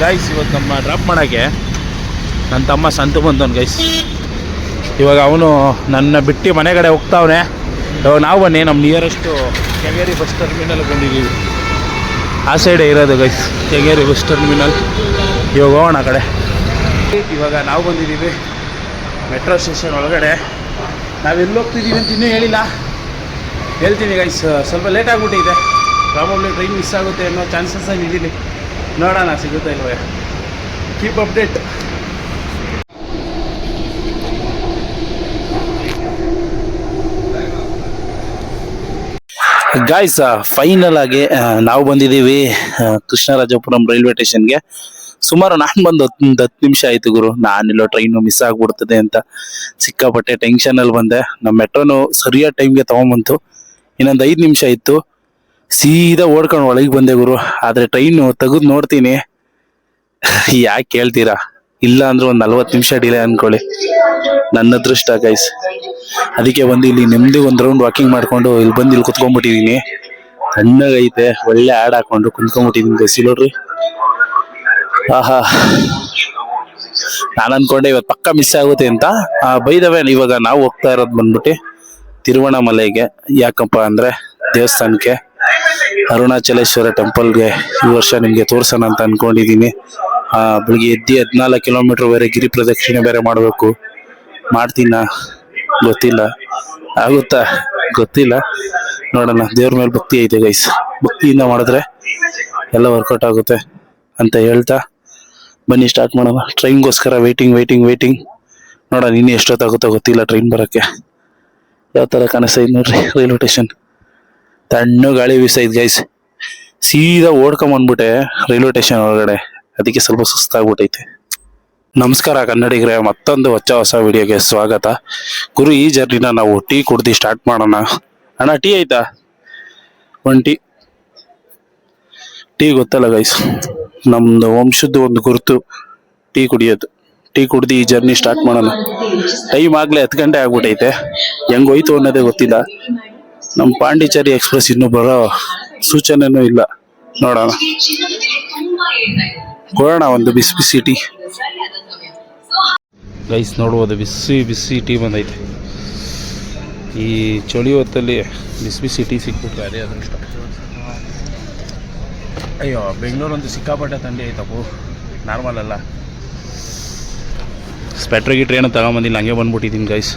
Guys ಇವತ್ತು ನಮ್ಮ drop ಮಾಡೋಕ್ಕೆ ನನ್ನ ತಮ್ಮ ಸಂತು ಬಂದವನು ಗೈಸ್. ಇವಾಗ ಅವನು ನನ್ನ ಬಿಟ್ಟು ಮನೆ ಕಡೆ ಹೋಗ್ತಾವನೆ. ಇವಾಗ ನಾವು ಬನ್ನಿ ನಮ್ಮ ನಿಯರೆಸ್ಟು ಕೆಂಗೇರಿ ಬಸ್ ಟರ್ಮಿನಲ್ ಬಂದಿದ್ದೀವಿ. ಆ ಸೈಡೇ ಇರೋದು ಗೈಸ್ ಕೆಂಗೇರಿ ಬಸ್ ಟರ್ಮಿನಲ್. ಇವಾಗ ಹೋಗೋಣ ಆ ಕಡೆ. ಇವಾಗ ನಾವು ಬಂದಿದ್ದೀವಿ ಮೆಟ್ರೋ ಸ್ಟೇಷನ್ ಒಳಗಡೆ. ನಾವೆಲ್ಲಿ ಹೋಗ್ತಿದ್ದೀವಿ ಅಂತ ಇನ್ನೂ ಹೇಳಿಲ್ಲ, ಹೇಳ್ತೀನಿ ಗೈಸ್. ಸ್ವಲ್ಪ ಲೇಟ್ ಆಗಿಬಿಟ್ಟಿದೆ, ಪ್ರಾಬಬ್ಲಿ ಟ್ರೈನ್ ಮಿಸ್ ಆಗುತ್ತೆ ಅನ್ನೋ ಚಾನ್ಸಸ್ ಇದ್ದೀನಿ. ನೋಡೋಣ ಸಿಗುತ್ತೆ ಇಲ್ವೇ. Keep update. ಗಾಯ್ಸ್ ಫೈನಲ್ ಆಗಿ ನಾವು ಬಂದಿದ್ದೀವಿ ಕೃಷ್ಣರಾಜಪುರಂ ರೈಲ್ವೆ ಸ್ಟೇಷನ್ಗೆ. ಸುಮಾರು ನಾನು ಬಂದು 10 ನಿಮಿಷ ಆಯಿತು ಗುರು. ನಾನಿಲ್ಲೋ ಟ್ರೈನು ಮಿಸ್ ಆಗಿಬಿಡ್ತದೆ ಅಂತ ಸಿಕ್ಕಾಪಟ್ಟೆ ಟೆನ್ಷನಲ್ಲಿ ಬಂದೆ. ನಮ್ಮ ಮೆಟ್ರೋನು ಸರಿಯಾದ ಟೈಮ್ಗೆ ತೊಗೊಂಬಂತು. ಇನ್ನೊಂದು 5 ನಿಮಿಷ ಇತ್ತು, ಸೀದಾ ಓಡ್ಕೊಂಡು ಒಳಗೆ ಬಂದೆ ಗುರು. ಆದರೆ ಟ್ರೈನು ತೆಗೆದು ನೋಡ್ತೀನಿ, ಯಾಕೆ ಕೇಳ್ತೀರಾ, ಇಲ್ಲ ಅಂದ್ರೆ ಒಂದು 40 ನಿಮಿಷ ಡಿಲೇ ಅಂದ್ಕೊಳ್ಳಿ. ನನ್ನ ಅದೃಷ್ಟ ಗೈಸ್. ಅದಕ್ಕೆ ಬಂದು ಇಲ್ಲಿ ನೆಮ್ಮದಿ ಒಂದು ರೌಂಡ್ ವಾಕಿಂಗ್ ಮಾಡ್ಕೊಂಡು ಇಲ್ಲಿ ಬಂದು ಇಲ್ಲಿ ಕುತ್ಕೊಂಡ್ಬಿಟ್ಟಿದ್ದೀನಿ. ತಣ್ಣಗೈತೆ, ಒಳ್ಳೆ ಆಡ್ ಹಾಕೊಂಡು ಕುತ್ಕೊಂಡ್ಬಿಟ್ಟಿದ್ದೀನಿ ಗೈಸ್. ನೋಡ್ರಿ, ಆಹಾ, ನಾನು ಅನ್ಕೊಂಡೆ ಇವತ್ತು ಪಕ್ಕ ಮಿಸ್ ಆಗುತ್ತೆ ಅಂತ. ಬೈದವೆ ಇವಾಗ ನಾವು ಹೋಗ್ತಾ ಇರೋದು ಬಂದ್ಬಿಟ್ಟು ತಿರುವಣ್ಣಾಮಲೈಗೆ. ಯಾಕಪ್ಪ ಅಂದ್ರೆ ದೇವಸ್ಥಾನಕ್ಕೆ, ಅರುಣಾಚಲೇಶ್ವರ ಟೆಂಪಲ್ಗೆ ಈ ವರ್ಷ ನಿಮಗೆ ತೋರ್ಸೋಣ ಅಂತ ಅನ್ಕೊಂಡಿದ್ದೀನಿ. ಬೆಳಿಗ್ಗೆ ಎದ್ದು 14 ಕಿಲೋಮೀಟರ್ ಬೇರೆ ಗಿರಿ ಪ್ರದಕ್ಷಿಣೆ ಬೇರೆ ಮಾಡಬೇಕು. ಮಾಡ್ತೀನ ಗೊತ್ತಿಲ್ಲ, ಆಗುತ್ತಾ ಗೊತ್ತಿಲ್ಲ, ನೋಡೋಣ. ದೇವ್ರ ಮೇಲೆ ಭಕ್ತಿ ಐತೆ ಗೈಸ್, ಭಕ್ತಿಯಿಂದ ಮಾಡಿದ್ರೆ ಎಲ್ಲ ವರ್ಕೌಟ್ ಆಗುತ್ತೆ ಅಂತ ಹೇಳ್ತಾ ಬನ್ನಿ ಸ್ಟಾರ್ಟ್ ಮಾಡೋಣ. ಟ್ರೈನ್ಗೋಸ್ಕರ ವೇಟಿಂಗ್. ನೋಡೋಣ ಇನ್ನು ಎಷ್ಟೊತ್ತಾಗುತ್ತೋ ಗೊತ್ತಿಲ್ಲ ಟ್ರೈನ್ ಬರೋಕ್ಕೆ. ಯಾವ ಥರ ಕಾಣಿಸ್ತೈತೆ ನೋಡ್ರಿ ರೈಲ್ವೆ ಸ್ಟೇಷನ್. ತಣ್ಣು ಗಾಳಿ ಬೀಸೈತೆ ಗೈಸ್. ಸೀದಾ ಓಡ್ಕೊಂಬಂದ್ಬಿಟ್ಟೆ ರೈಲ್ವೆ ಸ್ಟೇಷನ್ ಒಳಗಡೆ, ಅದಕ್ಕೆ ಸ್ವಲ್ಪ ಸುಸ್ತಾಗ್ಬಿಟ್ಟೈತೆ. ನಮಸ್ಕಾರ ಕನ್ನಡಿಗರೇ, ಮತ್ತೊಂದು ಹೊಸ ವಿಡಿಯೋಗೆ ಸ್ವಾಗತ. ಗುರು, ಈ ಜರ್ನಿನ ನಾವು ಟೀ ಕುಡ್ದು ಸ್ಟಾರ್ಟ್ ಮಾಡೋಣ. ಅಣ್ಣ ಟೀ ಆಯ್ತಾ? ಒಂದು ಟೀ ಗೊತ್ತಲ್ಲ ಗೈಸ್, ನಮ್ದು ವಂಶದ್ದು ಒಂದು ಗುರುತು ಟೀ ಕುಡಿಯೋದು. ಟೀ ಕುಡ್ದು ಈ ಜರ್ನಿ ಸ್ಟಾರ್ಟ್ ಮಾಡೋಣ. ಟೈಮ್ ಆಗ್ಲೇ 10 ಗಂಟೆ ಆಗ್ಬಿಟ್ಟೈತೆ, ಹೆಂಗೋಯ್ತು ಅನ್ನೋದೇ ಗೊತ್ತಿಲ್ಲ. ನಮ್ಮ ಪಾಂಡಿಚೇರಿ ಎಕ್ಸ್ಪ್ರೆಸ್ ಇನ್ನೂ ಬರೋ ಸೂಚನೆನೂ ಇಲ್ಲ. ನೋಡೋಣ, ಕೊಡೋಣ ಒಂದು ಬಿಸಿ ಟೀ ಗೈಸ್. ನೋಡ್ಬೋದು ಬಿಸಿ ಟೀ ಬಂದೈತೆ. ಈ ಚಳಿ ಹೊತ್ತಲ್ಲಿ ಬಿಸಿ ಟೀ ಸಿಕ್ಬಿಟ್ರೆ ಅದೇ ಅದೃಷ್ಟ. ಅಯ್ಯೋ, ಬೆಂಗಳೂರಂತೂ ಸಿಕ್ಕಾಪಟ್ಟೆ ಥಂಡಿ ಐತಪ್ಪು, ನಾರ್ಮಲ್ ಅಲ್ಲ. ಸ್ಪೆಟ್ರ್ ಗಿಟ್ರ್ ಏನೋ ತಗೊಂಬಂದಿಲ್ಲ, ಹಂಗೆ ಬಂದ್ಬಿಟ್ಟಿದ್ದೀನಿ ಗೈಸ್.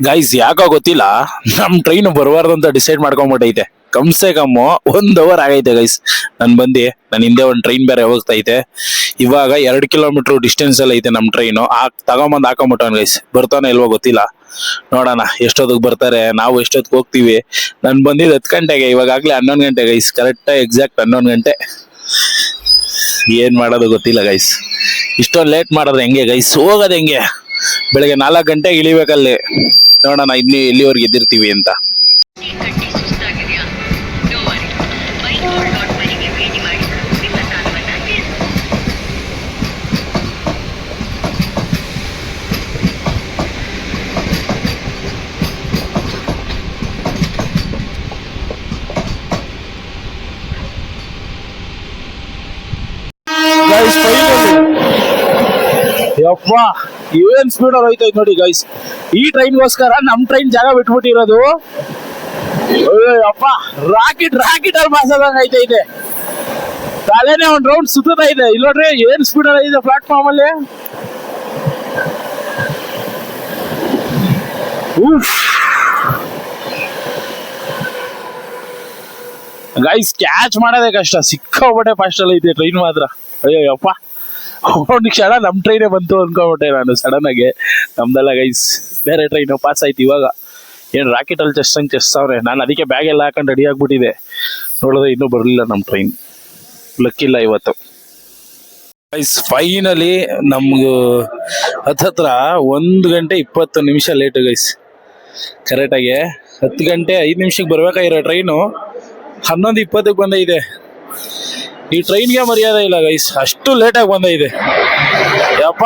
ಗೈಸ್, ಯಾಕೋ ಗೊತ್ತಿಲ್ಲ, ನಮ್ಮ ಟ್ರೈನ್ ಬರಬಾರ್ದು ಅಂತ ಡಿಸೈಡ್ ಮಾಡ್ಕೊಂಡ್ಬಿಟ್ಟೈತೆ. ಕಮ್ಸೆ ಕಮ್ಮು 1 ಅವರ್ ಆಗೈತೆ ಗೈಸ್ ನಾನು ಹಿಂದೆ ಒಂದು ಟ್ರೈನ್ ಬೇರೆ ಹೋಗ್ತೈತೆ. ಇವಾಗ 2 ಕಿಲೋಮೀಟರ್ ಡಿಸ್ಟೆನ್ಸ್ ಅಲ್ಲಿ ಐತೆ ನಮ್ಮ ಟ್ರೈನು. ತಗೊಂಬಂದು ಹಾಕೊಂಬಿಟ್ಟವನ್ ಗೈಸ್. ಬರ್ತಾನೆ ಇಲ್ವೋ ಗೊತ್ತಿಲ್ಲ, ನೋಡೋಣ ಎಷ್ಟೊತ್ತಿಗೆ ಬರ್ತಾರೆ, ನಾವು ಎಷ್ಟೊತ್ತಿಗೆ ಹೋಗ್ತೀವಿ. ನಾನು ಬಂದಿದ್ದು 10 ಗಂಟೆಗೆ, ಇವಾಗಲೇ 11 ಗಂಟೆ ಗೈಸ್. ಕರೆಕ್ಟಾಗಿ ಎಕ್ಸಾಕ್ಟ್ 11 ಗಂಟೆ. ಏನ್ ಮಾಡೋದು ಗೊತ್ತಿಲ್ಲ ಗೈಸ್. ಇಷ್ಟೊಂದು ಲೇಟ್ ಮಾಡಿದ್ರೆ ಹೆಂಗೆ ಗೈಸ್? ಹೋಗೋದು ಹೆಂಗೆ? ಬೆಳಗ್ಗೆ 4 ಗಂಟೆಗೆ ಇಳಿಬೇಕಲ್ಲಿ. ನೋಡೋಣ ಇನ್ನು ಎಲ್ಲಿವರೆಗೆ ಎದ್ದಿರ್ತೀವಿ ಅಂತ. ಯಪ್ಪ, ಏನ್ ಸ್ಪೀಡ್ ಹೋಯ್ತೈತೆ ನೋಡಿ ಗೈಸ್. ಈ ಟ್ರೈನ್ಗೋಸ್ಕರ ನಮ್ ಟ್ರೈನ್ ಜಾಗ ಬಿಟ್ಬಿಟ್ಟಿರೋದು. ಅಪ್ಪ, ರಾಕೆಟ್ ಅಲ್ಲಿ ಮಾಸದಂಗ ಐತೈತೆ. ತಲೆನೇ ಒಂದ್ ರೌಂಡ್ ಸುತ್ತಾ ಇದೆ. ಇಲ್ಲ ನೋಡ್ರಿ ಏನ್ ಸ್ಪೀಡ್ ಇದೆ ಪ್ಲಾಟ್ಫಾರ್ಮ್ ಅಲ್ಲಿ. ಗೈಸ್, ಕ್ಯಾಚ್ ಮಾಡೋದೇ ಕಷ್ಟ, ಸಿಕ್ಕಾಪಟ್ಟೆ ಫಾಸ್ಟ್ ಅಲ್ಲಿ ಐತೆ ಟ್ರೈನ್ ಮಾತ್ರ. ಅಯ್ಯಪ್ಪ, ಒಂದು ಕ್ಷಣ ನಮ್ಮ ಟ್ರೈನೇ ಬಂತು ಅನ್ಕೊಂಬಿಟ್ಟೆ ನಾನು ಸಡನ್ ಆಗಿ. ನಮ್ದೆಲ್ಲ ಗೈಸ್ ಬೇರೆ ಟ್ರೈನ್ ಪಾಸ್ ಆಯ್ತು. ಇವಾಗ ಏನು ರಾಕೆಟ್ ಅಲ್ಲಿ ಚೆಸ್ತಾವ್ರೆ. ನಾನು ಅದಕ್ಕೆ ಬ್ಯಾಗ್ ಎಲ್ಲ ಹಾಕೊಂಡು ರೆಡಿ ಆಗ್ಬಿಟ್ಟಿದೆ. ನೋಡಿದ್ರೆ ಇನ್ನೂ ಬರಲಿಲ್ಲ ನಮ್ಮ ಟ್ರೈನ್. ಲಕ್ಕಿಲ್ಲ ಇವತ್ತು. ಫೈನಲಿ ನಮ್ಗೆ ಹತ್ತತ್ರ 1 ಗಂಟೆ 20 ನಿಮಿಷ ಲೇಟು ಗೈಸ್. ಕರೆಕ್ಟಾಗಿ 10 ಗಂಟೆ 5 ನಿಮಿಷಕ್ಕೆ ಬರ್ಬೇಕಾಗಿರೋ ಟ್ರೈನು 11:20ಕ್ಕೆ ಬಂದೈತೆ. ಈ ಟ್ರೈನ್ಗೆ ಮರ್ಯಾದೆ ಇಲ್ಲ ಗೈಸ್, ಅಷ್ಟು ಲೇಟಾಗಿ ಬಂದೈತೆ ಯಪ್ಪ.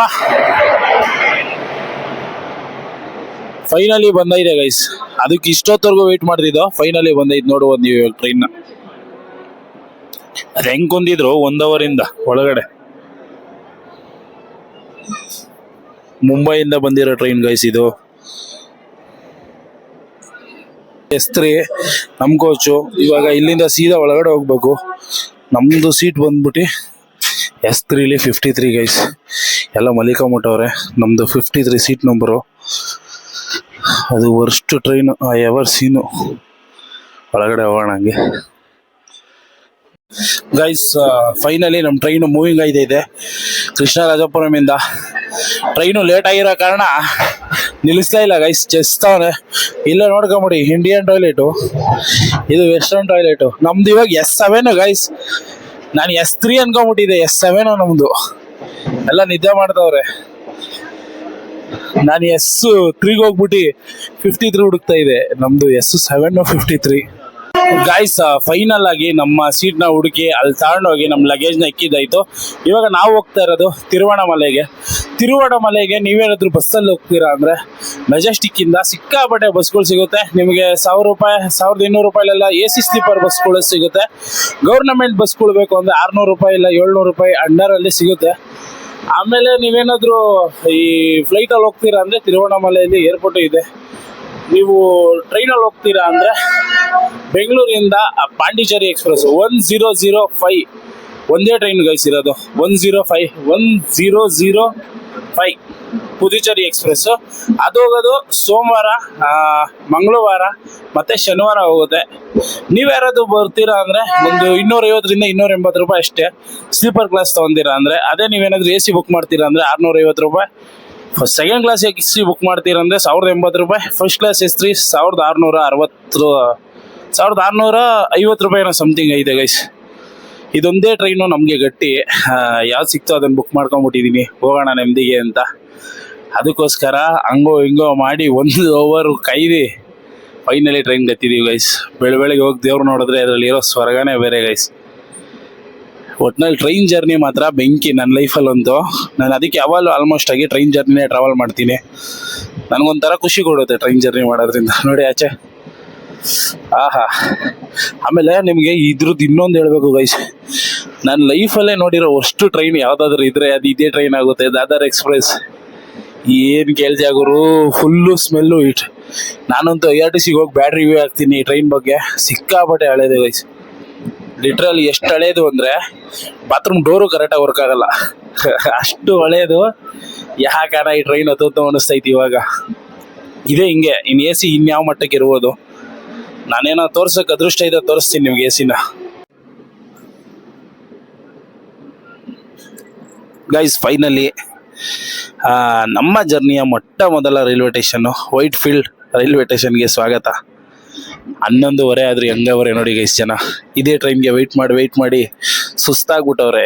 ಫೈನಲಿ ಬಂದೈತೆ ಗೈಸ್. ಅದಕ್ಕೆ ಇಷ್ಟೊತ್ತವರೆಗೂ ವೆಯ್ಟ್ ಮಾಡ್ತಿದ್ದೋ. ಫೈನಲಿ ಬಂದೈತೆ ನೋಡುವುದು ನೀವು ಇವಾಗ ಟ್ರೈನ್ನ. ಅದು ಹೆಂಗೆ ಕೊಂದಿದ್ರು 1 ಅವರಿಂದ ಒಳಗಡೆ. ಮುಂಬೈಯಿಂದ ಬಂದಿರೋ ಟ್ರೈನ್ ಗೈಸ್ ಇದು. S3 ನಮ್ಮ ಕೋಚು. ಇವಾಗ ಇಲ್ಲಿಂದ ಸೀದಾ ಒಳಗಡೆ ಹೋಗ್ಬೇಕು. ನಮ್ಮದು ಸೀಟ್ ಬಂದ್ಬಿಟ್ಟು S3 53 ಗೈಸ್. ಎಲ್ಲ ಮಲಿಕೊಂಬಿಟ್ಟವ್ರೆ. ನಮ್ಮದು 53 ಸೀಟ್ ನಂಬರು. ಅದು ವರ್ಸ್ಟ್ ಟ್ರೈನು ಎವರ್ ಸೀನು. ಒಳಗಡೆ ಹೋಗೋಣ ಹಂಗೆ ಗೈಸ್. ಫೈನಲಿ ನಮ್ಮ ಟ್ರೈನು ಮೂವಿಂಗ್ ಆಯ್ತೈತೆ ಕೃಷ್ಣರಾಜಪುರಮಿಂದ. ಟ್ರೈನು ಲೇಟ್ ಆಗಿರೋ ಕಾರಣ ನಿಲ್ಲಿಸ್ತಾ ಇಲ್ಲ ಗೈಸ್, ಚೆಸ್ತಾವನೆ. ಇಲ್ಲೇ ನೋಡ್ಕೊಂಬಿಡಿ, ಇಂಡಿಯನ್ ಟಾಯ್ಲೆಟು, ಇದು ವೆಸ್ಟರ್ನ್ ಟಾಯ್ಲೆಟು. ನಮ್ದು ಇವಾಗ S7 ಗೈಸ್. ನಾನು S3 ಅನ್ಕೊಂಬಿಟ್ಟಿದ್ದೆ, S7 ನಮ್ದು. ಎಲ್ಲ ನಿದ್ದೆ ಮಾಡ್ತಾವ್ರೆ. ನಾನು S3ಗೆ ಹೋಗ್ಬಿಟ್ಟು 53 ಹುಡುಕ್ತಾ ಇದೆ. ನಮ್ದು S7 53 ಗೈಸ್. ಫೈನಲ್ ಆಗಿ ನಮ್ಮ ಸೀಟ್ನ ಹುಡುಕಿ ಅಲ್ಲಿ ತಗೊಂಡೋಗಿ ನಮ್ಮ ಲಗೇಜ್ನ ಇಕ್ಕಿದ್ದಾಯ್ತು. ಇವಾಗ ನಾವು ಹೋಗ್ತಾ ಇರೋದು ತಿರುವಣ್ಣಾಮಲೆಗೆ. ತಿರುವಣ್ಣಾಮಲೆಗೆ ನೀವೇನಾದ್ರೂ ಬಸ್ಸಲ್ಲಿ ಹೋಗ್ತೀರಾ ಅಂದರೆ ಮೆಜೆಸ್ಟಿಕ್ಕಿಂದ ಸಿಕ್ಕಾಪಟ್ಟೆ ಬಸ್ಗಳು ಸಿಗುತ್ತೆ ನಿಮಗೆ. 1000 ರೂಪಾಯಿ 1200 ರೂಪಾಯಿಲೆಲ್ಲ AC ಸ್ಲೀಪರ್ ಬಸ್ಗಳು ಸಿಗುತ್ತೆ. ಗೌರ್ನಮೆಂಟ್ ಬಸ್ಗಳು ಬೇಕು ಅಂದರೆ 600 ರೂಪಾಯಿ ಇಲ್ಲ 700 ರೂಪಾಯಿ ಅಂಡರಲ್ಲಿ ಸಿಗುತ್ತೆ. ಆಮೇಲೆ ನೀವೇನಾದರೂ ಈ ಫ್ಲೈಟಲ್ಲಿ ಹೋಗ್ತೀರಾ ಅಂದರೆ ತಿರುವಣ್ಣಾಮಲೆಯಲ್ಲಿ ಏರ್ಪೋರ್ಟು ಇದೆ. ನೀವು ಟ್ರೈನಲ್ಲಿ ಹೋಗ್ತೀರಾ ಅಂದರೆ ಬೆಂಗಳೂರಿಂದ ಪಾಂಡಿಚೇರಿ ಎಕ್ಸ್ಪ್ರೆಸ್ 1005 ಒಂದೇ ಟ್ರೈನ್ ಗೈಸ್ ಇರೋದು. 1005 ಪುದುಚೇರಿ ಎಕ್ಸ್ಪ್ರೆಸ್ಸು. ಅದು ಹೋಗೋದು ಸೋಮವಾರ, ಮಂಗಳವಾರ ಮತ್ತು ಶನಿವಾರ ಹೋಗುತ್ತೆ. ನೀವ್ಯಾರಾದ್ರು ಬರ್ತೀರಾ ಅಂದರೆ ಒಂದು 250ರಿಂದ 280 ರೂಪಾಯಿ ಅಷ್ಟೇ. ಸ್ಲೀಪರ್ ಕ್ಲಾಸ್ ತೊಗೊಂತೀರಾ ಅಂದರೆ, ಅದೇ ನೀವೇನಾದರೂ AC ಬುಕ್ ಮಾಡ್ತೀರಾ ಅಂದರೆ 650 ರೂಪಾಯಿ. ಸೆಕೆಂಡ್ ಕ್ಲಾಸ್ AC ಬುಕ್ ಮಾಡ್ತೀರಂದರೆ 1080 ರೂಪಾಯಿ. ಫಸ್ಟ್ ಕ್ಲಾಸ್ S3 1650 ರೂಪಾಯಿನೋ ಸಮಥಿಂಗ್ ಐತೆ ಗೈಸ್. ಇದೊಂದೇ ಟ್ರೈನು ನಮಗೆ ಗಟ್ಟಿ. ಯಾವ್ದು ಸಿಕ್ತೋ ಅದನ್ನು ಬುಕ್ ಮಾಡ್ಕೊಂಬಿಟ್ಟಿದ್ದೀನಿ, ಹೋಗೋಣ ನೆಮ್ಮದಿಗೆ ಅಂತ. ಅದಕ್ಕೋಸ್ಕರ ಹಂಗೋ ಹಿಂಗೋ ಮಾಡಿ 1 ಅವರ್ ಕಾಯ್ದು ಫೈನಲಿ ಟ್ರೈನ್ ಗತ್ತಿದ್ದೀವಿ ಗೈಸ್. ಬೆಳಗ್ಗೆ ಹೋಗಿ ದೇವ್ರು ನೋಡಿದ್ರೆ ಅದರಲ್ಲಿರೋ ಸ್ವರ್ಗನೇ ಬೇರೆ ಗೈಸ್. ಒಟ್ನಲ್ಲಿ ಟ್ರೈನ್ ಜರ್ನಿ ಮಾತ್ರ ಬೆಂಕಿ ನನ್ನ ಲೈಫಲ್ಲಂತೂ. ನಾನು ಅದಕ್ಕೆ ಯಾವಾಗಲೂ ಆಲ್ಮೋಸ್ಟ್ ಆಗಿ ಟ್ರೈನ್ ಜರ್ನಿನೇ ಟ್ರಾವೆಲ್ ಮಾಡ್ತೀನಿ. ನನಗೊಂಥರ ಖುಷಿ ಕೊಡುತ್ತೆ ಟ್ರೈನ್ ಜರ್ನಿ ಮಾಡೋದ್ರಿಂದ. ನೋಡಿ ಆಚೆ, ಆಹಾ. ಆಮೇಲೆ ನಿಮಗೆ ಇದ್ರದ್ದು ಇನ್ನೊಂದು ಹೇಳಬೇಕು ಗೈಸ್. ನನ್ನ ಲೈಫಲ್ಲೇ ನೋಡಿರೋ ಅಷ್ಟು ಟ್ರೈನ್ ಯಾವುದಾದ್ರೂ ಇದ್ದರೆ ಅದು ಇದೇ ಟ್ರೈನ್ ಆಗುತ್ತೆ, ದಾದರ್ ಎಕ್ಸ್ಪ್ರೆಸ್. ಏನು ಕೇಳ್ತೀಯ ಗುರು, ಫುಲ್ಲು ಸ್ಮೆಲ್ಲು ಇಟ್. ನಾನಂತೂ IRTCಗೆ ಹೋಗಿ ಬ್ಯಾಡ್ ರಿವ್ಯೂ ಆಗ್ತೀನಿ ಈ ಟ್ರೈನ್ ಬಗ್ಗೆ. ಸಿಕ್ಕಾಪಟ್ಟೆ ಹಳೇದು ಗೈಸ್. ಲಿಟ್ರಲಿ ಎಷ್ಟು ಹಳೇದು ಅಂದರೆ ಬಾತ್ರೂಮ್ ಡೋರು ಕರೆಕ್ಟಾಗಿ ವರ್ಕ್ ಆಗಲ್ಲ, ಅಷ್ಟು ಹಳೇದು. ಯಾಕಾನ ಈ ಟ್ರೈನ್ ಹತ್ತು ಅನಿಸ್ತೈತಿ ಇವಾಗ. ಇದೇ ಹಿಂಗೆ ಇನ್ನು AC ಇನ್ಯಾವ ಮಟ್ಟಕ್ಕೆ ಇರ್ಬೋದು. ನಾನೇನೋ ತೋರ್ಸೋಕೆ ಅದೃಷ್ಟ ಇದೆ, ತೋರಿಸ್ತೀನಿ ನಿಮ್ಗೆ ACನ. ಗೈಸ್ ಫೈನಲಿ ನಮ್ಮ ಜರ್ನಿಯ ಮೊಟ್ಟ ಮೊದಲ railway station white field railway ಸ್ಟೇಷನ್ಗೆ ಸ್ವಾಗತ. 11:30 ಆದ್ರೂ ಹೆಂಗವ್ರೆ ನೋಡಿ ಗೈಸ್ ಜನ. ಇದೇ ಟ್ರೈನ್ಗೆ ವೆಯ್ಟ್ ಮಾಡಿ ಸುಸ್ತಾಗ್ಬಿಟ್ಟವ್ರೆ.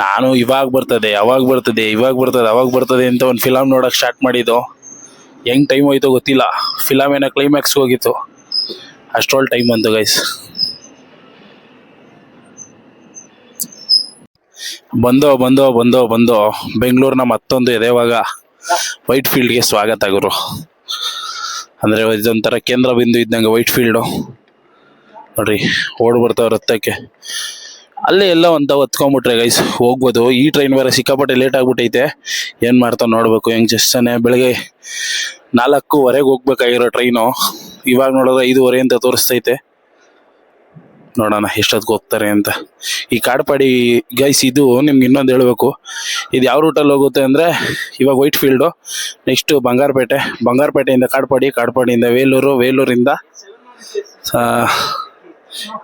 ನಾನು ಇವಾಗ ಬರ್ತದೆ ಅವಾಗ ಬರ್ತದೆ ಅಂತ ಒಂದು ಫಿಲಮ್ ನೋಡೋಕೆ ಸ್ಟಾರ್ಟ್ ಮಾಡಿದ್ದು. ಹೆಂಗೆ ಟೈಮ್ ಹೋಯ್ತೋ ಗೊತ್ತಿಲ್ಲ. ಫಿಲಮ್ ಏನೋ ಕ್ಲೈಮ್ಯಾಕ್ಸ್ಗೆ ಹೋಗಿತ್ತು, ಅಷ್ಟೊಳ್ಳೆ ಟೈಮ್ ಬಂತು ಗೈಸ್. ಬಂದೋ ಬೆಂಗಳೂರಿನ ಮತ್ತೊಂದು ಎದೆವಾಗ ವೈಟ್ ಫೀಲ್ಡ್ಗೆ ಸ್ವಾಗತ ಗುರು. ಅಂದರೆ ಇದೊಂಥರ ಕೇಂದ್ರ ಬಿಂದು ಇದ್ದಂಗೆ ವೈಟ್ ಫೀಲ್ಡು ನೋಡ್ರಿ. ಬರ್ತಾವ್ರ ಹತ್ತಕ್ಕೆ ಅಲ್ಲೇ ಎಲ್ಲ ಒಂದು ಹೊತ್ಕೊಂಬಿಟ್ರೆ ಗೈಸ್ ಹೋಗ್ಬೋದು. ಈ ಟ್ರೈನ್ ಬೇರೆ ಸಿಕ್ಕಾಪಟ್ಟೆ ಲೇಟ್ ಆಗ್ಬಿಟ್ಟೈತೆ. ಏನು ಮಾಡ್ತಾವೆ ನೋಡಬೇಕು. ಹೆಂಗೆ ಜಸ್ಟನೇ ಬೆಳಗ್ಗೆ 4:15 ಹೋಗ್ಬೇಕಾಗಿರೋ ಟ್ರೈನು ಇವಾಗ ನೋಡಿದ್ರೆ 5:15 ಅಂತ ತೋರಿಸ್ತೈತೆ. ನೋಡೋಣ ಎಷ್ಟೊತ್ತಿಗೆ ಹೋಗ್ತಾರೆ ಅಂತ. ಈ ಕಾಡ್ಪಾಡಿ ಗೈಸ್, ಇದು ನಿಮ್ಗೆ ಇನ್ನೊಂದು ಹೇಳಬೇಕು. ಇದು ಯಾವ ರೂಟಲ್ಲಿ ಹೋಗುತ್ತೆ ಅಂದರೆ ಇವಾಗ ವೈಟ್ ಫೀಲ್ಡು, ನೆಕ್ಸ್ಟು ಬಂಗಾರಪೇಟೆಯಿಂದ ಕಾಡ್ಪಾಡಿಯಿಂದ ವೇಲೂರಿಂದ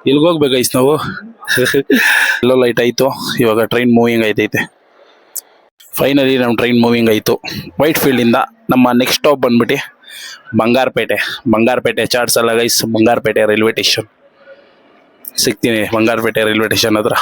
ಇಲ್ಲಿಗೆ ಹೋಗ್ಬೇಕು ಗೈಸ್ ನಾವು. ಎಲ್ಲೋ ಲೈಟ್ ಆಯಿತು. ಇವಾಗ ಟ್ರೈನ್ ಮೂವಿಂಗ್ ಆಯ್ತೈತೆ. ಫೈನಲಿ ನಮ್ಮ ಟ್ರೈನ್ ಮೂವಿಂಗ್ ಆಯಿತು. ವೈಟ್ ಫೀಲ್ಡಿಂದ ನಮ್ಮ ನೆಕ್ಸ್ಟ್ ಸ್ಟಾಪ್ ಬಂದ್ಬಿಟ್ಟು ಬಂಗಾರಪೇಟೆ ಚಾಟ್ಸ್ ಅಲ್ಲ ಗೈಸ್, ಬಂಗಾರಪೇಟೆ ರೈಲ್ವೆ ಸ್ಟೇಷನ್. ಸಿಗ್ತೀನಿ ಬಂಗಾರಪೇಟೆ ರೈಲ್ವೆ ಸ್ಟೇಷನ್ ಹತ್ರ.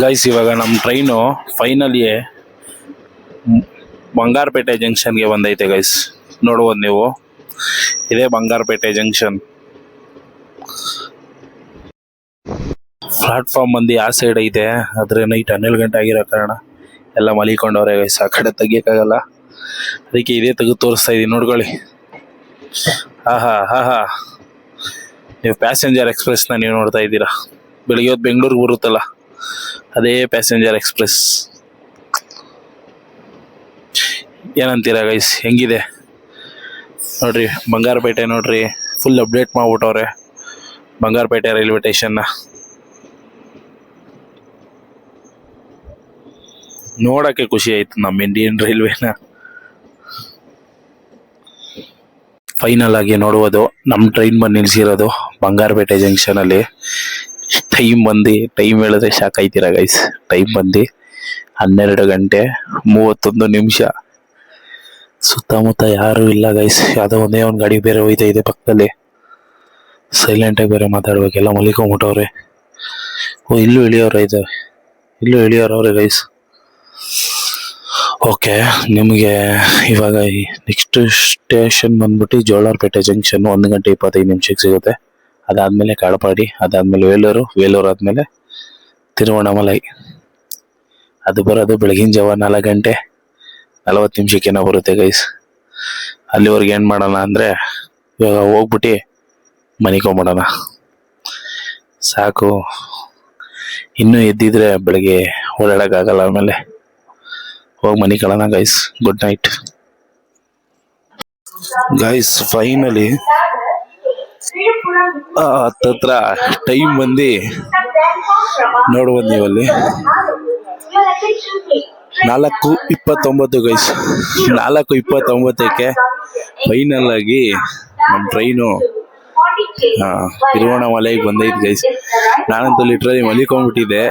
ಗೈಸ್ ಇವಾಗ ನಮ್ಮ ಟ್ರೈನು ಫೈನಲಿ ಬಂಗಾರಪೇಟೆ ಜಂಕ್ಷನ್ಗೆ ಬಂದೈತೆ ಗೈಸ್. ನೋಡ್ಬೋದು ನೀವು, ಇದೇ ಬಂಗಾರಪೇಟೆ ಜಂಕ್ಷನ್. ಪ್ಲಾಟ್ಫಾರ್ಮ್ ಬಂದು ಆ ಸೈಡ್ ಐತೆ, ಆದರೆ ನೈಟ್ 12 ಗಂಟೆ ಆಗಿರೋ ಕಾರಣ ಎಲ್ಲ ಮಲಿಕೊಂಡವ್ರೆ ಗೈಸ್. ಆ ಕಡೆ ತೆಗಿಯೋಕ್ಕಾಗಲ್ಲ, ಅದಕ್ಕೆ ಇದೇ ತೆಗೆದು ತೋರಿಸ್ತಾ ಇದ್ದೀನಿ ನೋಡ್ಕೊಳ್ಳಿ. ಹಾ ನೀವು ಪ್ಯಾಸೆಂಜರ್ ಎಕ್ಸ್ಪ್ರೆಸ್ನ ನೀವು ನೋಡ್ತಾ ಇದ್ದೀರಾ. ಬೆಳಿಗ್ಗೆ ಹೊತ್ತು ಬೆಂಗಳೂರಿಗೆ ಬರುತ್ತಲ್ಲ, ಅದೇ ಪ್ಯಾಸೆಂಜರ್ ಎಕ್ಸ್ಪ್ರೆಸ್. ಏನಂತೀರಾ ಗೈಸ್, ಹೆಂಗಿದೆ ನೋಡ್ರಿ ಬಂಗಾರಪೇಟೆ. ನೋಡ್ರಿ ಫುಲ್ ಅಪ್ಡೇಟ್ ಮಾಡ್ಬಿಟ್ಟವ್ರೆ ಬಂಗಾರಪೇಟೆ ರೈಲ್ವೆ ಸ್ಟೇಷನ್ನ. ನೋಡೋಕ್ಕೆ ಖುಷಿ ಆಯ್ತು ನಮ್ಮ ಇಂಡಿಯನ್ ರೈಲ್ವೆನ. ಫೈನಲ್ ಆಗಿ ನೋಡುವುದು ನಮ್ಮ ಟ್ರೈನ್ ಬಂದು ನಿಲ್ಸಿರೋದು ಬಂಗಾರಪೇಟೆ ಜಂಕ್ಷನಲ್ಲಿ. ಟೈಮ್ ಹೇಳಿದ್ರೆ ಶಾಕ್ ಆಯ್ತೀರಾ ಗೈಸ್. ಟೈಮ್ ಬಂದು 12 ಗಂಟೆ 31 ನಿಮಿಷ. ಸುತ್ತಮುತ್ತ ಯಾರೂ ಇಲ್ಲ ಗೈಸ್. ಯಾವುದೋ ಒಂದೇ ಒಂದು ಗಾಡಿ ಬೇರೆ ಹೋಯ್ತಾ ಇದೆ ಪಕ್ಕದಲ್ಲಿ. ಸೈಲೆಂಟಾಗಿ ಬೇರೆ ಮಾತಾಡ್ಬೇಕೆಲ್ಲ ಮಲಿಕೊಂಬಿಟ್ಟವ್ರೆ. ಇಲ್ಲೂ ಇಳಿಯೋರವ್ರೆ ಗೈಸ್. ಓಕೆ, ನಿಮಗೆ ಇವಾಗ ನೆಕ್ಸ್ಟ್ ಸ್ಟೇಷನ್ ಬಂದ್ಬಿಟ್ಟು ಜೋಳಾರ್ಪೇಟೆ ಜಂಕ್ಷನ್. 1 ಗಂಟೆ 25 ನಿಮಿಷಕ್ಕೆ ಸಿಗುತ್ತೆ. ಅದಾದಮೇಲೆ ಕಾಡಪಾಡಿ, ಅದಾದಮೇಲೆ ವೇಲೂರು ಆದಮೇಲೆ ತಿರುವಣ್ಣಾಮಲೈ. ಅದು ಬರೋದು ಬೆಳಗಿನ ಜಾವ 4 ಗಂಟೆ 40 ನಿಮಿಷಕ್ಕೇನೋ ಬರುತ್ತೆ ಗೈಸ್. ಅಲ್ಲಿವರೆಗೆ ಏನು ಮಾಡೋಣ ಅಂದರೆ ಇವಾಗ ಹೋಗ್ಬಿಟ್ಟು ಮನಿಕೊಂಬಿಡೋಣ ಸಾಕು. ಇನ್ನೂ ಎದ್ದಿದ್ರೆ ಬೆಳಗ್ಗೆ ಓಡಾಡೋಕ್ಕಾಗಲ್ಲ. ಆಮೇಲೆ ಹೋಗಿ ಮನಿಕೊಳ್ಳೋಣ guys. Good night guys. Finally ಹತ್ತತ್ರ ಟೈಮ್ ಬಂದು ನೋಡ್ಬೋದು ನೀವಲ್ಲಿ 4:29 ಗೈಸ್. 4:29ಕ್ಕೆ ಫೈನಲ್ ಆಗಿ ನಮ್ಮ ಟ್ರೈನು ತಿರುವಣ್ಣಾಮಲೈಗೆ ಬಂದೈತೆ ಗೈಸ್. ನಾನಂತೂ ಲಿಟ್ರಲಿ ಮಲಿಕೊಂಡ್ಬಿಟ್ಟಿದ್ದೆ,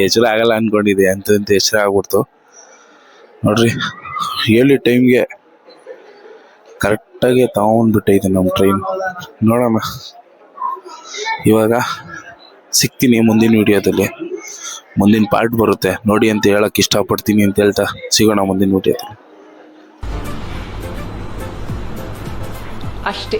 ಎಚ್ಚರ ಆಗಲ್ಲ ಅನ್ಕೊಂಡಿದ್ದೆ. ಅಂತ ಎಚ್ಚರ ಆಗ್ಬಿಡ್ತು ನೋಡ್ರಿ. ಹೇಳಿ ಟೈಮ್ಗೆ ಕರೆಕ್ಟಾಗಿ ತಗೊಂಡ್ಬಿಟ್ಟೈತೆ ನಮ್ಮ ಟ್ರೈನ್. ನೋಡೋಣ ಇವಾಗ ಸಿಗ್ತೀನಿ ಮುಂದಿನ ವಿಡಿಯೋದಲ್ಲಿ. ಮುಂದಿನ ಪಾರ್ಟ್ ಬರುತ್ತೆ ನೋಡಿ ಅಂತ ಹೇಳಕ್ಕೆ ಇಷ್ಟಪಡ್ತೀನಿ ಅಂತ ಹೇಳ್ತಾ ಸಿಗೋಣ ಮುಂದಿನ ವಿಡಿಯೋದಲ್ಲಿ ಅಷ್ಟೇ.